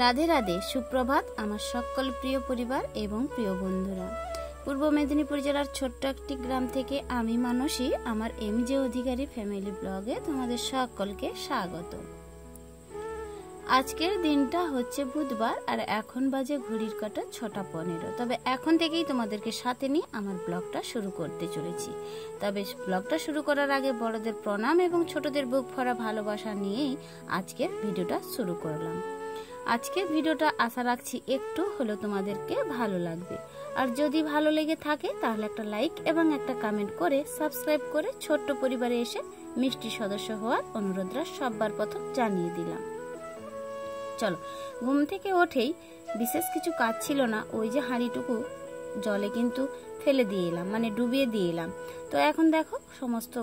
রাধে রাধে, সুপ্রভাত আমার সকল প্রিয় পরিবার এবং প্রিয় বন্ধুরা। পূর্ব মেদিনীপুর জেলার ছোট্ট একটি গ্রাম থেকে আমি মানসী আমার এমজে অধিকারী ফ্যামিলি ব্লগে তোমাদের সকলকে স্বাগত। আজকের দিনটা হচ্ছে বুধবার আর এখন বাজে ঘড়ির কাঁটা 6:15। তবে এখন থেকেই তোমাদেরকে সাথে নিয়ে আমার ব্লগটা শুরু করতে চলেছি। তবে ব্লগটা শুরু করার আগে বড়দের প্রণাম এবং ছোটদের বুক ভরা ভালোবাসা নিয়েই আজকের ভিডিওটা শুরু করলাম। আজকের ভিডিওটা আশা রাখছি একটু হলেও তোমাদেরকে ভালো লাগবে, আর যদি ভালো লেগে থাকে তাহলে একটা লাইক এবং একটা কমেন্ট করে সাবস্ক্রাইব করে ছোট্ট পরিবারে এসে মিষ্টি সদস্য হওয়ার অনুরোধটা সবার প্রথম জানিয়ে দিলাম। চলো, ঘুম থেকে উঠেই বিশেষ কিছু কাজ ছিল না, ওই যে হাঁড়িটুকু জলে কিন্তু ফেলে দিয়ে এলাম, মানে ডুবিয়ে দিয়ে এলাম। তো এখন দেখো সমস্ত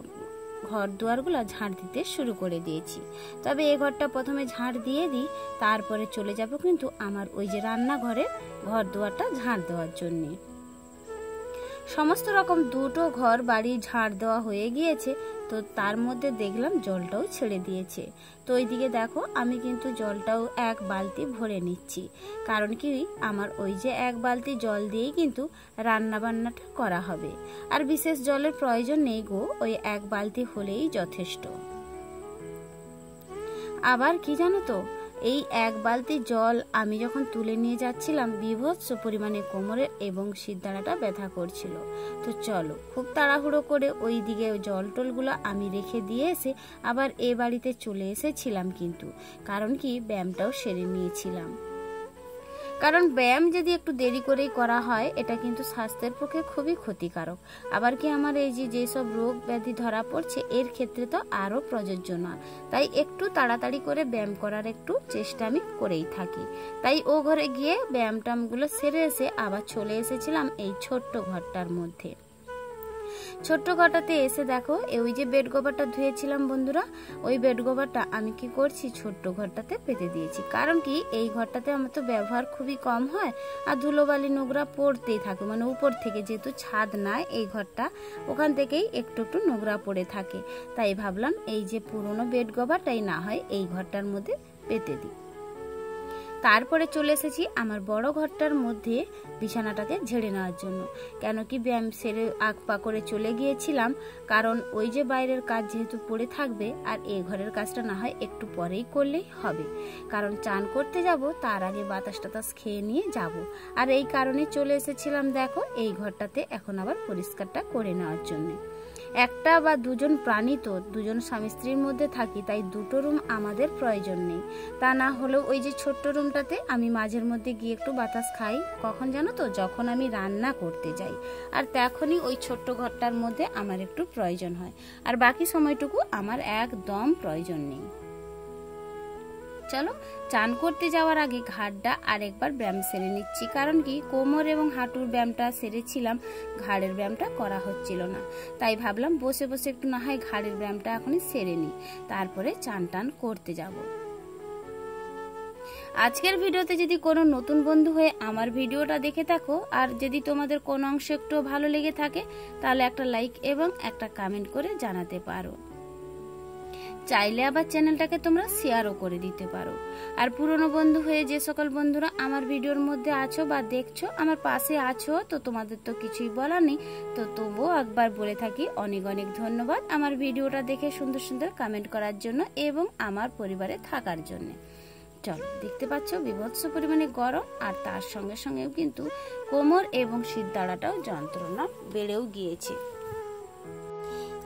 ঘর দুয়ারগুলো ঝাড় দিতে শুরু করে দিয়েছি। তবে এই ঘরটা প্রথমে ঝাড় দিয়ে দিই, তারপরে চলে যাব কিন্তু আমার ওই যে রান্নাঘরের ঘর দুয়ারটা ঝাড় দেওয়ার জন্যে। সমস্ত রকম দুটো ঘর বাড়ি ঝাড় দেওয়া হয়ে গিয়েছে, তো তার মধ্যে দেখলাম জলটাও ছেড়ে দিয়েছে। তো ওইদিকে দেখো আমি কিন্তু জলটাও এক বালতি ভরে নিচ্ছি, কারণ কি আমার ওই যে এক বালতি জল দিয়েই কিন্তু রান্না বান্নাটা করা হবে, আর বিশেষ জলের প্রয়োজন নেই গো, ওই এক বালতি হলেই যথেষ্ট। আবার কি জানো তো, এই এক বালতি জল আমি যখন তুলে নিয়ে যাচ্ছিলাম বীভৎস পরিমাণে কোমরের এবং শিরদাঁড়াটা ব্যথা করছিল। তো চলো খুব তাড়াহুড়ো করে ওই দিকে জল টলগুলো আমি রেখে দিয়ে এসে আবার এ বাড়িতে চলে এসেছিলাম, কিন্তু কারণ কি ব্যায়ামটাও সেরে নিয়েছিলাম। কারণ ব্যায়াম যদি একটু দেরি করেই করা হয় এটা কিন্তু স্বাস্থ্যের পক্ষে খুবই ক্ষতিকারক। আবার কি আমার এই যেসব রোগ ব্যাধি ধরা পড়ছে এর ক্ষেত্রে তো আরো প্রযোজ্য না, তাই একটু তাড়াতাড়ি করে ব্যায়াম করার একটু চেষ্টা আমি করেই থাকি। তাই ও ঘরে গিয়ে ব্যায়াম টামগুলো সেরে এসে আবার চলে এসেছিলাম এই ছোট্ট ঘরটার মধ্যে। ছোট্ট ঘরটাতে এসে দেখো ওই যে বেড কভারটা ধুয়েছিলাম বন্ধুরা, ওই বেড কভারটা আমি কি করছি ছোট্ট ঘরটাতে পেতে দিয়েছি। কারণ কি এই ঘরটাতে আমার তো ব্যবহার খুবই কম হয়, আর ধুলোবালি নোংরা পড়তেই থাকে, মানে উপর থেকে যেহেতু ছাদ নাই এই ঘরটা, ওখান থেকেই একটু একটু নোংরা পড়ে থাকে। তাই ভাবলাম এই যে পুরোনো বেড কভারটাই না হয় এই ঘরটার মধ্যে পেতে দিই। তারপরে চলে এসেছি আমার বড় ঘরটার মধ্যে বিছানাটাকে ঝেড়ে নেওয়ার জন্য। কেন কি ব্যায়াম সেরে আকপা করে চলে গিয়েছিলাম, কারণ ওই যে বাইরের কাজ যেহেতু পড়ে থাকবে, আর এই ঘরের কাজটা না হয় একটু পরেই করলেই হবে, কারণ চান করতে যাব তার আগে বাতাস টাতাস খেয়ে নিয়ে যাব। আর এই কারণে চলে এসেছিলাম দেখো এই ঘরটাতে এখন আবার পরিষ্কারটা করে নেওয়ার জন্য। একটা বা দুজন প্রাণী তো দুজন স্বামী স্ত্রীর মধ্যে থাকি, তাই দুটো রুম আমাদের প্রয়োজন নেই। তা না হলেও ওই যে ছোট্ট রুমটাতে আমি মাঝের মধ্যে গিয়ে একটু বাতাস খাই, কখন জানো তো, যখন আমি রান্না করতে যাই, আর তখনই ওই ছোট্ট ঘরটার মধ্যে আমার একটু প্রয়োজন হয়, আর বাকি সময়টুকু আমার একদম প্রয়োজন নেই। চলো, চান করতে যাওয়ার আগে ঘাড়টা আরেকবার ব্যায়াম সেরে নিচ্ছি, কারণ কি কোমর এবং হাঁটুর ব্যায়ামটা সেরেছিলাম, ঘাড়ের ব্যায়ামটা করা হচ্ছিল না, তাই ভাবলাম বসে বসে একটু না হয় ঘাড়ের ব্যায়ামটা এখনই সেরে নিই, তারপরে চান টান করতে যাব। আজকের ভিডিওতে যদি কোনো নতুন বন্ধু হয়ে আমার ভিডিওটা দেখে থাকো, আর যদি তোমাদের কোনো অংশ একটু ভালো লেগে থাকে তাহলে একটা লাইক এবং একটা কমেন্ট করে জানাতে পারো। চাইলে আবার চ্যানেলটাকে তোমরা শেয়ারও করে দিতে পারো। আর পুরনো বন্ধু হয়ে যে সকল বন্ধুরা আমার ভিডিওর মধ্যে আছো বা দেখছো, আমার পাশে আছো, তো তোমাদের তো কিছুই বলার নেই, তো তবুও একবার বলে থাকি অনেক অনেক ধন্যবাদ আমার ভিডিওটা দেখে সুন্দর সুন্দর কমেন্ট করার জন্য এবং আমার পরিবারে থাকার জন্য। চলো, দেখতে পাচ্ছ বীভৎস পরিমাণে গরম, আর তার সঙ্গে সঙ্গেও কিন্তু কোমর এবং শিরদাঁড়াটাও যন্ত্রণা বেড়েও গিয়েছে।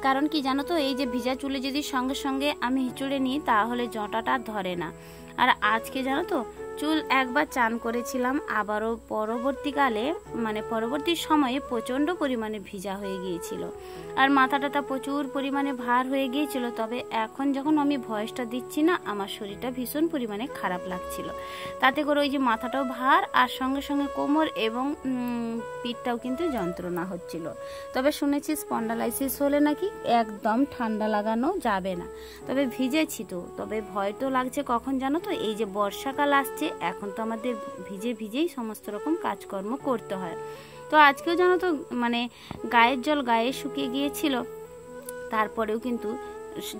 কারণ কি জানো তো, এই যে ভিজা চুলে যদি সঙ্গে সঙ্গে আমি হিঁচড়ে নিই তাহলে জটাটা ধরে না। আর আজকে জানো তো চুল একবার চান করেছিলাম, আবারও পরবর্তীকালে মানে পরবর্তী সময়ে প্রচণ্ড পরিমাণে ভিজা হয়ে গিয়েছিল, আর মাথাটা প্রচুর পরিমাণে ভার হয়ে গিয়েছিল। তবে এখন যখন আমি ভয়েসটা দিচ্ছি না, আমার শরীরটা ভীষণ পরিমাণে খারাপ লাগছিল, তাতে করে ওই যে মাথাটাও ভার, আর সঙ্গে সঙ্গে কোমর এবং পিঠটাও কিন্তু যন্ত্রণা হচ্ছিল। তবে শুনেছি স্পন্ডালাইসিস হলে নাকি একদম ঠান্ডা লাগানো যাবে না, তবে ভিজেছি তো, তবে ভয় তো লাগছে। কখন জানো তো, এই যে বর্ষাকাল আসছে, এখন তো আমাদের ভিজে ভিজেই সমস্ত রকম কাজকর্ম করতে হয়। তো আজকেও জানো তো মানে গায়ের জল গায়ে শুকিয়ে গিয়েছিল, তারপরেও কিন্তু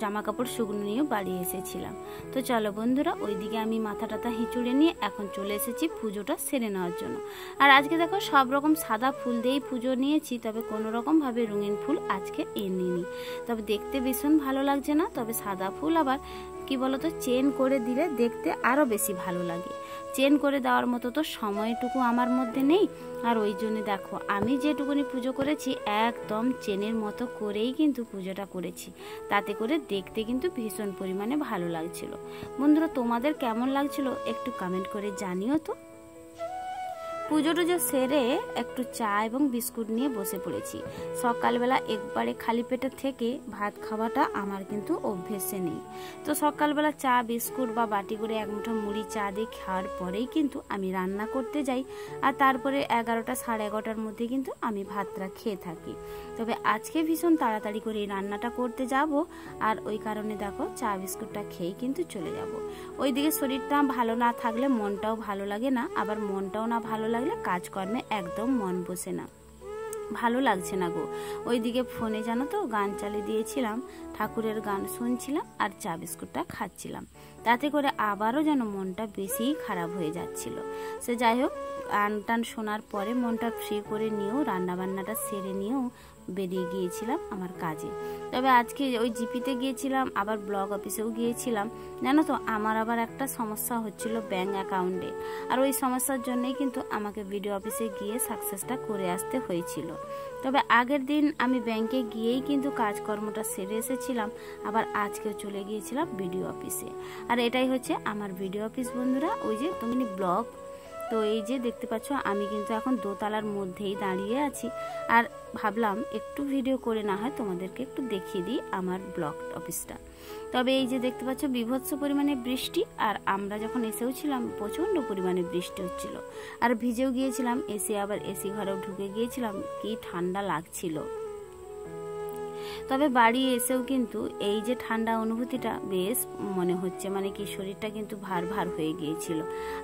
জামা কাপড় শুকনো নিয়েও বাড়ি এসেছিলাম। তো চলো বন্ধুরা, ওইদিকে আমি মাথা টাথা হিঁচুড়ে নিয়ে এখন চলে এসেছি পুজোটা সেরে নেওয়ার জন্য। আর আজকে দেখো সব রকম সাদা ফুল দিয়েই পুজো নিয়েছি, তবে কোনো রকমভাবে রঙিন ফুল আজকে নিইনি। তবে দেখতে ভীষণ ভালো লাগছে না, তবে সাদা ফুল আবার কি বলতো চেন করে দিলে দেখতে আরও বেশি ভালো লাগে। চেন করে দেওয়ার মতো তো সময়টুকু আমার মধ্যে নেই। আর ওই জন্য দেখো আমি যেটুকুনি পুজো করেছি একদম চেনের মতো করেই কিন্তু পুজোটা করেছি, তাতে করে দেখতে কিন্তু ভীষণ পরিমাণে ভালো লাগছিল। বন্ধুরা তোমাদের কেমন লাগছিল একটু কমেন্ট করে জানিও তো। পুজো টুজো সেরে একটু চা এবং বিস্কুট নিয়ে বসে পড়েছি। সকালবেলা একবারে খালি পেটে থেকে ভাত খাওয়াটা আমার কিন্তু অভ্যেসে নেই। তো সকালবেলা চা বিস্কুট বা বাটি করে এক মুঠো মুড়ি চা দিয়ে খাওয়ার পরেই কিন্তু আমি রান্না করতে যাই। আর তারপরে 11টা সাড়ে 11টার মধ্যে কিন্তু আমি ভাতটা খেয়ে থাকি। তবে আজকে ভীষণ তাড়াতাড়ি করে এই রান্নাটা করতে যাব, আর ওই কারণে দেখো চা বিস্কুটটা খেয়েই কিন্তু চলে যাব। ওইদিকে শরীরটা ভালো না থাকলে মনটাও ভালো লাগে না, আবার মনটাও না ভালো লাগলে কাজকর্মে একদম মন বসে না, ভালো লাগছে না গো। ওইদিকে ফোনে জানো তো গান চালিয়ে দিয়েছিলাম, ঠাকুরের গান শুনছিলাম আর চা বিস্কুটটা খাচ্ছিলাম, তাতে করে আবারও যেন মনটা বেশিই খারাপ হয়ে যাচ্ছিল। সে যাই হোক, গান টান শোনার পরে মনটা ফ্রি করে নিয়েও রান্নাবান্নাটা সেরে নিয়েও বেরিয়ে গিয়েছিলাম আমার কাজে। তবে আজকে ওই জিপিতে গিয়েছিলাম, আবার ব্লক অফিসেও গিয়েছিলাম। জানো তো আমার আবার একটা সমস্যা হচ্ছিল ব্যাংক অ্যাকাউন্টে, আর ওই সমস্যার জন্যই কিন্তু আমাকে বিডিও অফিসে গিয়ে সাকসেসটা করে আসতে হয়েছিল। তবে আগের দিন আমি ব্যাংকে গিয়েই কিন্তু কাজকর্মটা সেরে এসেছিলাম, আবার আজকেও চলে গিয়েছিলাম বিডিও অফিসে। আর এটাই হচ্ছে আমার বিডিও অফিস বন্ধুরা, ওই যে তুমি ব্লক। তো এই যে দেখতে পাচ্ছ আমি কিন্তু এখন দোতলার মধ্যেই দাঁড়িয়ে আছি, আর ভাবলাম একটু ভিডিও করে না হয় তোমাদেরকে একটু দেখিয়ে দিই আমার ব্লক অফিসটা। তবে এই যে দেখতে পাচ্ছ বিভৎস পরিমাণে বৃষ্টি, আর আমরা যখন এসেও ছিলাম প্রচণ্ড পরিমাণে বৃষ্টি হচ্ছিল, আর ভিজেও গিয়েছিলাম, এসে আবার এসি ঘরেও ঢুকে গিয়েছিলাম, কি ঠান্ডা লাগছিল। তবে বাড়ি এসেও কিন্তু এই যে ঠান্ডা অনুভূতিটা বেশ মনে হচ্ছে, মানে কি শরীরটা কিন্তু ভার ভার হয়ে গিয়েছিল।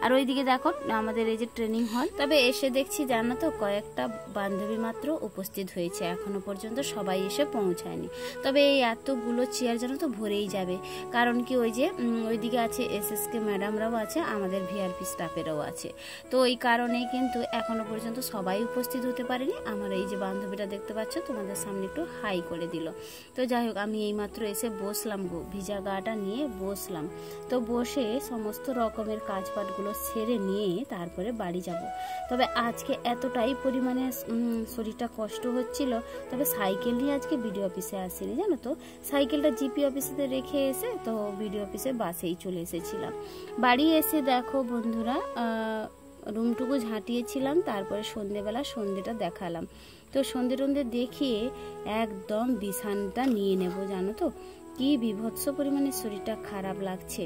আর ওইদিকে দেখো আমাদের এই যে ট্রেনিং হল, তবে এসে দেখছি জানো তো কয়েকটা বান্ধবী মাত্র উপস্থিত হয়েছে, এখনো পর্যন্ত সবাই এসে পৌঁছায়নি। তবে এই এতগুলো চেয়ার জানো তো ভরেই যাবে, কারণ কি ওই যে ওইদিকে আছে এসএসকে ম্যাডামরাও আছে, আমাদের ভিআরপি স্টাফেরাও আছে। তো ওই কারণেই কিন্তু এখনো পর্যন্ত সবাই উপস্থিত হতে পারেনি। আমার এই যে বান্ধবীটা দেখতে পাচ্ছ তোমাদের সামনে একটু হাই করে দিল। তো যাই হোক আমি এইমাত্র এসে বসলাম গো, ভিজা গাটা নিয়ে বসলাম। তো বসে সমস্ত রকমের কাজপাটগুলো সেরে নিয়ে তারপরে বাড়ি যাব। তবে আজকে এতটাই পরিমাণে শরীরটা কষ্ট হচ্ছিল, তবে সাইকেল নিয়ে আজকে বিডিও অফিসে আসিনি জানো তো, সাইকেলটা জিপি অফিসে রেখে এসে তো বিডিও অফিসে বাসেই চলে এসেছিলাম। বাড়ি এসে দেখো বন্ধুরা রুমটুকু ঝাঁটিয়েছিলাম, তারপরে সন্ধেবেলা সন্ধেটা দেখালাম। তো সন্ধে টন্ধে দেখিয়ে একদম বিছানাটা নিয়ে নেব জানো তো, কি বিভৎস পরিমাণে শরীরটা খারাপ লাগছে,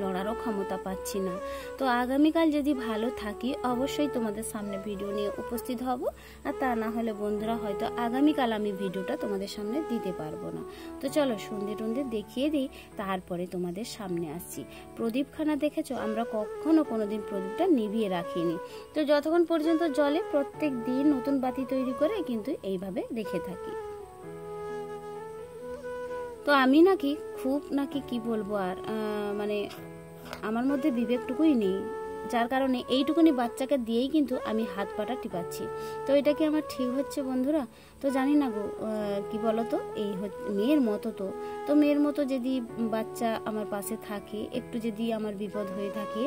লড়ারও ক্ষমতা পাচ্ছি না। তো আগামীকাল যদি ভালো থাকি অবশ্যই তোমাদের সামনে ভিডিও নিয়ে উপস্থিত হব, আর তা না হলে বন্ধুরা হয়তো আগামীকাল আমি ভিডিওটা তোমাদের সামনে দিতে পারবো না। তো চলো সন্ধে টন্ধে দেখিয়ে দিই, তারপরে তোমাদের সামনে আসছি। প্রদীপখানা দেখেছো, আমরা কখনো কোনোদিন প্রদীপটা নিভিয়ে রাখিনি। তো যতক্ষণ পর্যন্ত জ্বলে প্রত্যেক দিন নতুন বাতি তৈরি করে কিন্তু এইভাবে রেখে থাকি। তো আমি নাকি খুব কি বলবো আর মানে আমার মধ্যে বিবেকটুকুই নেই, যার কারণে এইটুকুনি বাচ্চাকে দিয়েই কিন্তু আমি হাত পাটা টিপাচ্ছি। তো এটা কি আমার ঠিক হচ্ছে বন্ধুরা? তো জানি না গো, কি বলতো, এই মেয়ের মতো তো মেয়ের মতো যদি বাচ্চা আমার পাশে থাকে, একটু যদি আমার বিপদ হয়ে থাকে,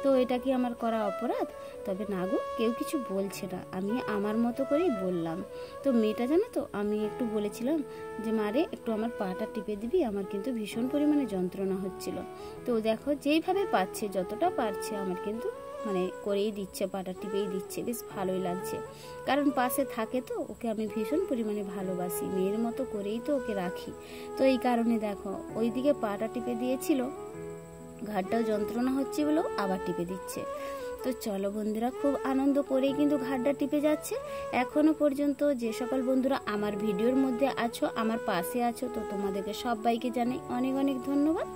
তো এটা কি আমার করা অপরাধ? তবে না গো, কেউ কিছু বলছে না, আমি আমার মতো করেই বললাম। তো মেয়েটা জানো তো আমি একটু বলেছিলাম যে মারে একটু আমার পাটা টিপে দিবি, আমার কিন্তু ভীষণ পরিমাণে যন্ত্রণা হচ্ছিল। তো দেখো যেইভাবে পাচ্ছে যতটা পারছে আমার কিন্তু মানে করেই দিচ্ছে, পাটা টিপেই দিচ্ছে, বেশ ভালোই লাগছে। কারণ পাশে থাকে তো, ওকে আমি ভীষণ পরিমাণে ভালোবাসি, মেয়ের মতো করেই তো ওকে রাখি। তো এই কারণে দেখো ওইদিকে পাটা টিপে দিয়েছিল, ঘাড়টাও যন্ত্রণা হচ্ছে বলেও আবার টিপে দিচ্ছে। তো চলো বন্ধুরা, খুব আনন্দ করেই কিন্তু ঘাড়টা টিপে যাচ্ছে। এখনো পর্যন্ত যে সকল বন্ধুরা আমার ভিডিওর মধ্যে আছো, আমার পাশে আছো, তো তোমাদেরকে সবাইকে জানাই অনেক অনেক ধন্যবাদ।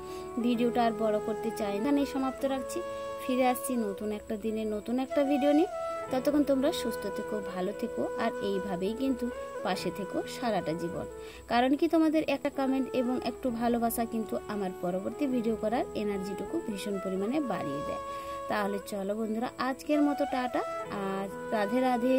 ভিডিওটা আর বড় করতে চাই না, সমাপ্ত রাখছি। ফিরে আসছি নতুন একটা দিনে নতুন একটা ভিডিও নিয়ে। ততক্ষণ তোমরা সুস্থ থেকো, ভালো থেকো, আর এইভাবেই কিন্তু পাশে থেকো সারাটা জীবন। কারণ কি তোমাদের একটা কমেন্ট এবং একটু ভালোবাসা কিন্তু আমার পরবর্তী ভিডিও করার এনার্জিটুকু ভীষণ পরিমাণে বাড়িয়ে দেয়। তাহলে চলো বন্ধুরা, আজকের মতো টাটা, আর রাধে রাধে।